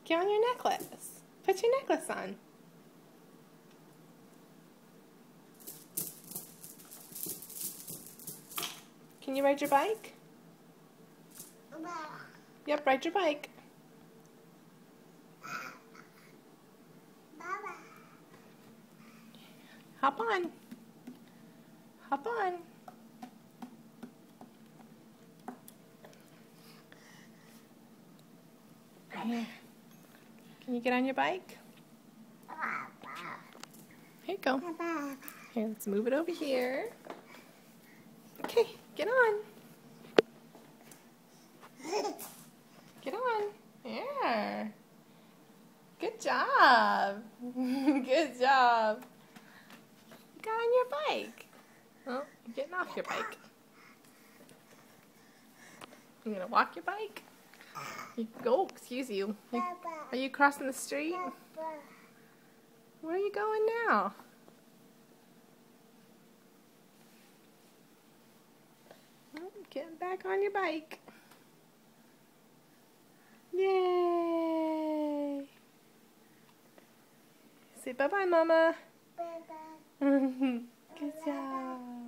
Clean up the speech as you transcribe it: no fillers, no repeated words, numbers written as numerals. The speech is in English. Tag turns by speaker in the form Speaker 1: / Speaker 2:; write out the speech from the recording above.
Speaker 1: Get on your necklace. Put your necklace on. Can you ride your bike? Yep, ride your bike. Hop on. Hop on. Here. Can you get on your bike? Here you go. Here, let's move it over here. Okay, get on. Get on. There. Good job. Good job. You got on your bike. Oh, you're getting off your bike. You gonna walk your bike? Oh, excuse you. Are you crossing the street? Where are you going now? Oh, getting back on your bike. Yay! Say bye-bye, Mama.
Speaker 2: Bye-bye.
Speaker 1: Good job.